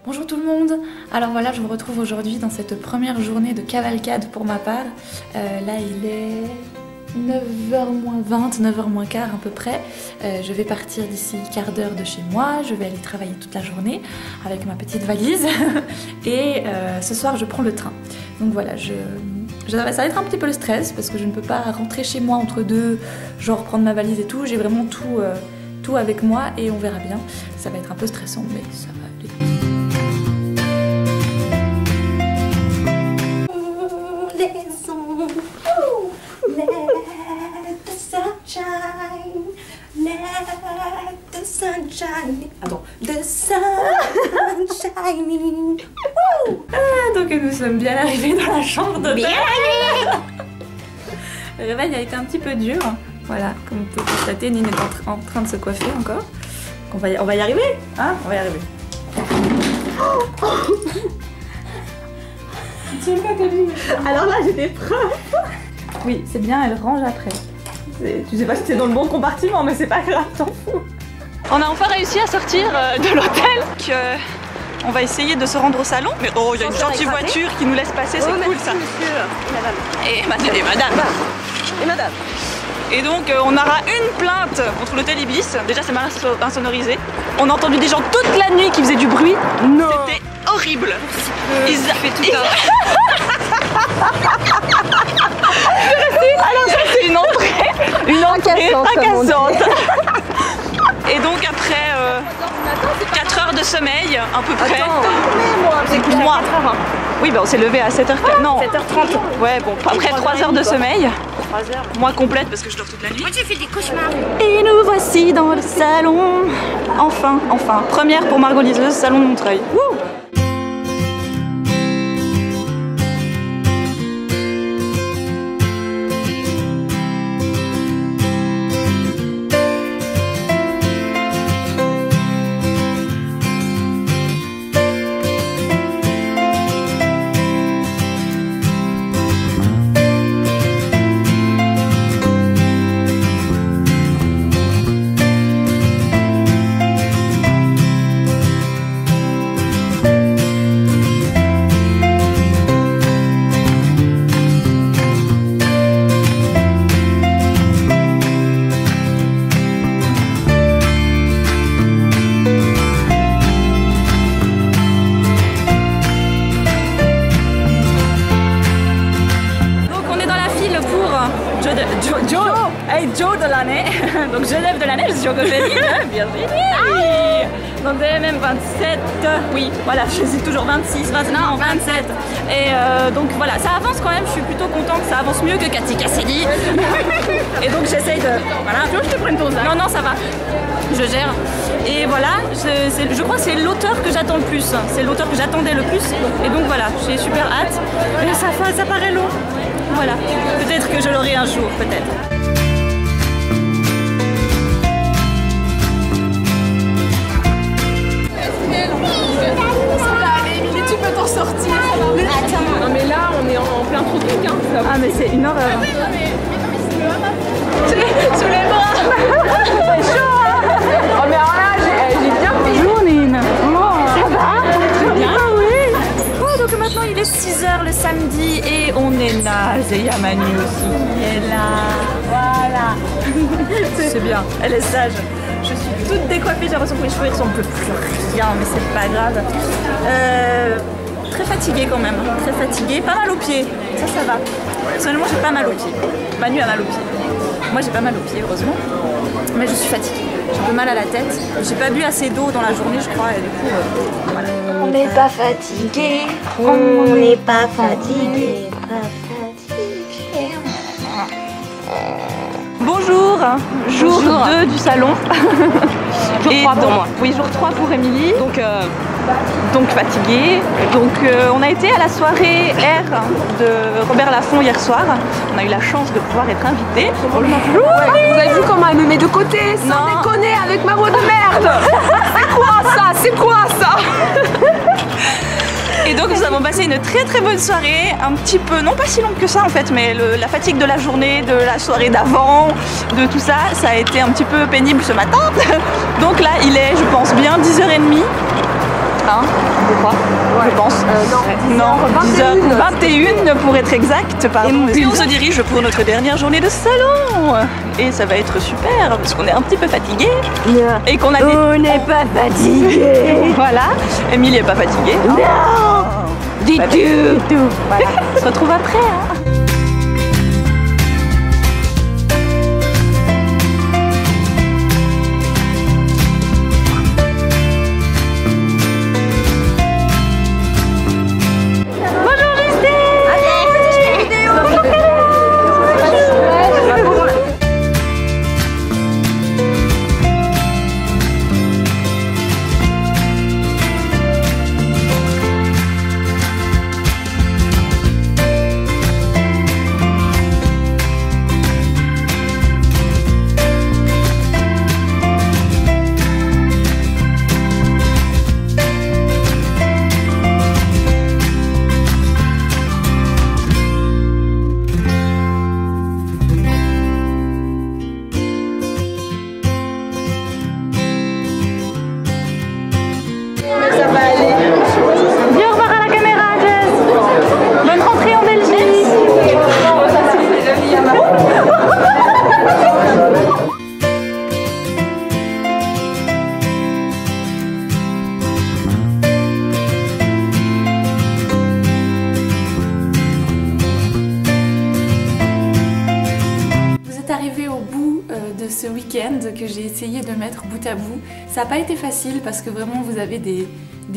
Bonjour tout le monde. Alors voilà, je vous retrouve aujourd'hui dans cette première journée de cavalcade pour ma part. Là il est 9h moins 20, 9h moins quart à peu près. Je vais partir d'ici quart d'heure de chez moi, je vais aller travailler toute la journée avec ma petite valise et ce soir je prends le train. Donc voilà, ça va être un petit peu le stress parce que je ne peux pas rentrer chez moi entre deux, genre prendre ma valise et tout. J'ai vraiment tout avec moi et on verra bien. Ça va être un peu stressant mais ça va aller. Attends, the sun shining. Donc nous sommes bien arrivés dans la chambre de bien arrivés. Le réveil a été un petit peu dur. Voilà, comme vous pouvez constater, Nine est en train de se coiffer encore. Donc on va y arriver, hein? On va y arriver. Alors là, j'ai des preuves. Oui, c'est bien, elle range après. Tu sais pas si c'est dans le bon compartiment, mais c'est pas grave, t'en fous. On a enfin réussi à sortir de l'hôtel. On va essayer de se rendre au salon. Mais oh, il y a une gentille voiture qui nous laisse passer, c'est cool ça. Et madame. Et donc on aura une plainte contre l'hôtel Ibis. Déjà c'est mal insonorisé. On a entendu des gens toute la nuit qui faisaient du bruit. Non. C'était horrible. Ils fait tout alors ça c'est une entrée fracassante. Et donc après 4 heures de sommeil à peu près. C'est moi. Oui bah on s'est levé à 7h. Non 7h30. Ouais bon après 3 heures de sommeil. Moins complète parce que je dors toute la nuit. Moi j'ai fait des cauchemars. Et nous voici dans le salon. Enfin. Première pour Margot Liseuse, salon de Montreuil. Wouh. Joe de l'année, donc Genève de l'année, je suis au Virginie. Donc DMM 27, oui, voilà, je suis toujours 26, 29, non, 27. Et donc voilà, ça avance quand même, je suis plutôt contente, ça avance mieux que Cathy Cassidy. Et donc j'essaye de... Voilà. Tu veux que je te prenne ton sac? Non, ça va, je gère. Et voilà, je crois que c'est l'auteur que j'attends le plus, c'est l'auteur que j'attendais le plus. Et donc voilà, j'ai super hâte. Et ça paraît long. Voilà, peut-être que je l'aurai un jour, peut-être. Sortir. Non mais là on est en plein tropique hein. Ah mais c'est une horreur. Sous les bras. C'est chaud hein. Oh mais alors là j'ai bien fait. Bonjour Nine. Ça va? Très bien. Ah oui. Oh donc maintenant il est 6h le samedi et on est naze et il y a Manu aussi qui est là. Voilà. C'est bien, elle est sage. Je suis toute décoiffée, j'ai l'impression que mes cheveux ils ressemblent plus rien mais c'est pas grave. Très fatiguée quand même, très fatiguée, pas mal aux pieds, ça va. Personnellement j'ai pas mal aux pieds, Manu a mal aux pieds. Moi j'ai pas mal aux pieds heureusement, mais je suis fatiguée. J'ai un peu mal à la tête, j'ai pas bu assez d'eau dans la journée je crois et du coup voilà. On n'est pas fatigué, on n'est pas fatigué, Bonjour, jour 2 du salon. Jour 3 pour moi. Oui, jour 3 pour Émilie. Donc fatiguée. Donc on a été à la soirée R de Robert Laffont hier soir. On a eu la chance de pouvoir être invités. Bonjour. Ouais, vous avez vu comment elle me met de côté? Sans déconner avec ma voix de merde. C'est quoi ça? Et donc nous avons passé une très bonne soirée, un petit peu, non pas si longue que ça en fait, mais la fatigue de la journée, de la soirée d'avant, de tout ça, ça a été un petit peu pénible ce matin. Donc là il est, je pense bien, 10h30. Hein, je crois, je pense. Non, 10h21 pour être exact, pardon. Et on se dirige pour notre dernière journée de salon. Et ça va être super, parce qu'on est un petit peu fatigué. Et qu'on a On n'est pas fatigué. Voilà, Émilie est pas fatiguée. Non, du tout. Voilà, on se retrouve après. Hein. Arrivé au bout de ce week-end que j'ai essayé de mettre bout à bout. Ça n'a pas été facile parce que vraiment vous avez des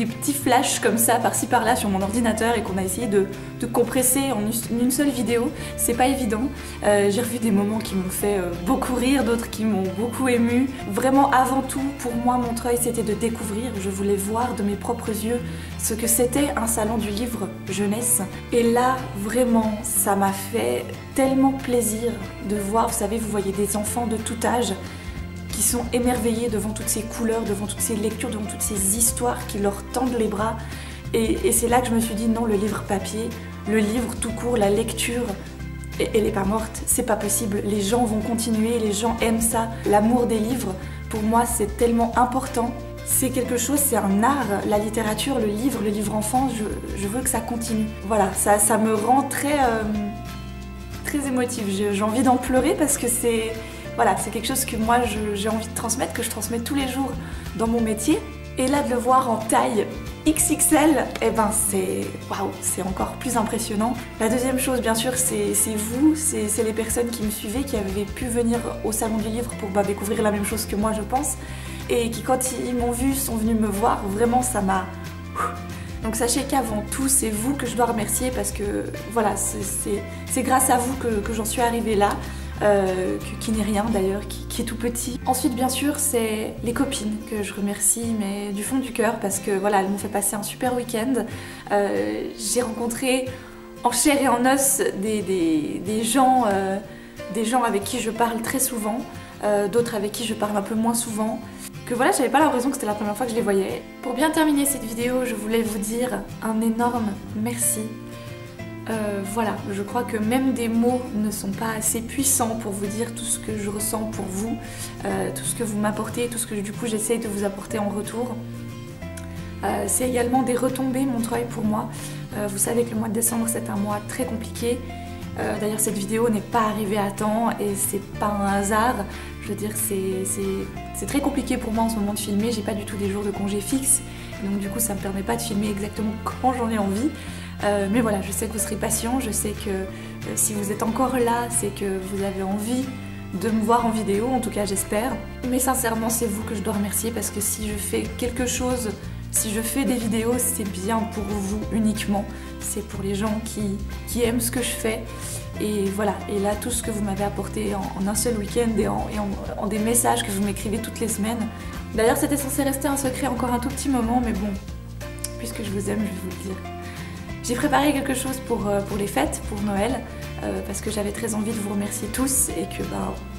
petits flashs comme ça par-ci par-là sur mon ordinateur et qu'on a essayé de compresser en une seule vidéo. C'est pas évident. J'ai revu des moments qui m'ont fait beaucoup rire, d'autres qui m'ont beaucoup ému. Vraiment avant tout, pour moi, Montreuil c'était de découvrir. Je voulais voir de mes propres yeux ce que c'était un salon du livre jeunesse. Et là, vraiment, ça m'a fait tellement plaisir de voir, vous savez, vous voyez des enfants de tout âge qui sont émerveillés devant toutes ces couleurs, devant toutes ces lectures, devant toutes ces histoires qui leur tendent les bras. Et c'est là que je me suis dit non, le livre papier, le livre tout court, la lecture, elle n'est pas morte, c'est pas possible. Les gens vont continuer, les gens aiment ça. L'amour des livres, pour moi, c'est tellement important. C'est quelque chose, c'est un art, la littérature, le livre enfant, je veux que ça continue. Voilà, ça me rend très émotive. J'ai envie d'en pleurer parce que c'est quelque chose que moi j'ai envie de transmettre, que je transmets tous les jours dans mon métier. Et là, de le voir en taille XXL, eh ben c'est waouh, c'est encore plus impressionnant. La deuxième chose, bien sûr, c'est vous, c'est les personnes qui me suivaient, qui avaient pu venir au Salon du Livre pour découvrir la même chose que moi, je pense. Et qui, quand ils m'ont vu, sont venus me voir. Vraiment, ça m'a... Donc sachez qu'avant tout, c'est vous que je dois remercier parce que voilà, c'est grâce à vous que j'en suis arrivée là, qui n'est rien d'ailleurs, qui est tout petit. Ensuite, bien sûr, c'est les copines que je remercie, mais du fond du cœur, parce que voilà, elles m'ont fait passer un super week-end. J'ai rencontré en chair et en os des gens avec qui je parle très souvent, d'autres avec qui je parle un peu moins souvent. Que voilà, j'avais pas l'impression que c'était la première fois que je les voyais. Pour bien terminer cette vidéo, je voulais vous dire un énorme merci. Voilà, je crois que même des mots ne sont pas assez puissants pour vous dire tout ce que je ressens pour vous, tout ce que vous m'apportez, tout ce que du coup j'essaye de vous apporter en retour. C'est également des retombées, Montreuil, pour moi. Vous savez que le mois de décembre c'est un mois très compliqué. D'ailleurs cette vidéo n'est pas arrivée à temps et c'est pas un hasard. Je veux dire, c'est très compliqué pour moi en ce moment de filmer, j'ai pas du tout des jours de congé fixes, donc du coup ça me permet pas de filmer exactement quand j'en ai envie. Mais voilà, je sais que vous serez patient, je sais que si vous êtes encore là, c'est que vous avez envie de me voir en vidéo, en tout cas j'espère. Mais sincèrement, c'est vous que je dois remercier parce que si je fais quelque chose, si je fais des vidéos, c'est bien pour vous uniquement. C'est pour les gens qui aiment ce que je fais. Et voilà, et là tout ce que vous m'avez apporté en un seul week-end et en des messages que vous m'écrivez toutes les semaines. D'ailleurs c'était censé rester un secret encore un tout petit moment, mais bon, puisque je vous aime, je vais vous le dire. J'ai préparé quelque chose pour les fêtes, pour Noël, parce que j'avais très envie de vous remercier tous et que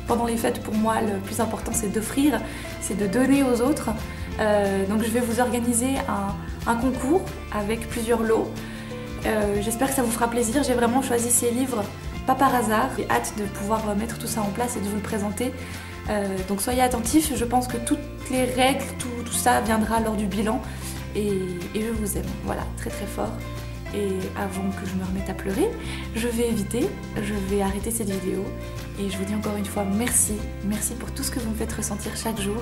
pendant les fêtes, pour moi, le plus important c'est d'offrir, c'est de donner aux autres. Donc je vais vous organiser un concours avec plusieurs lots. J'espère que ça vous fera plaisir. J'ai vraiment choisi ces livres pas par hasard. J'ai hâte de pouvoir mettre tout ça en place et de vous le présenter. Donc soyez attentifs, je pense que toutes les règles, tout ça viendra lors du bilan. et je vous aime, voilà, très très fort. Et avant que je me remette à pleurer, je vais éviter, je vais arrêter cette vidéo et je vous dis encore une fois merci, merci pour tout ce que vous me faites ressentir chaque jour.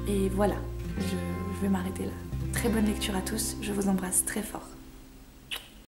Et voilà, je vais m'arrêter là. Très bonne lecture à tous, je vous embrasse très fort.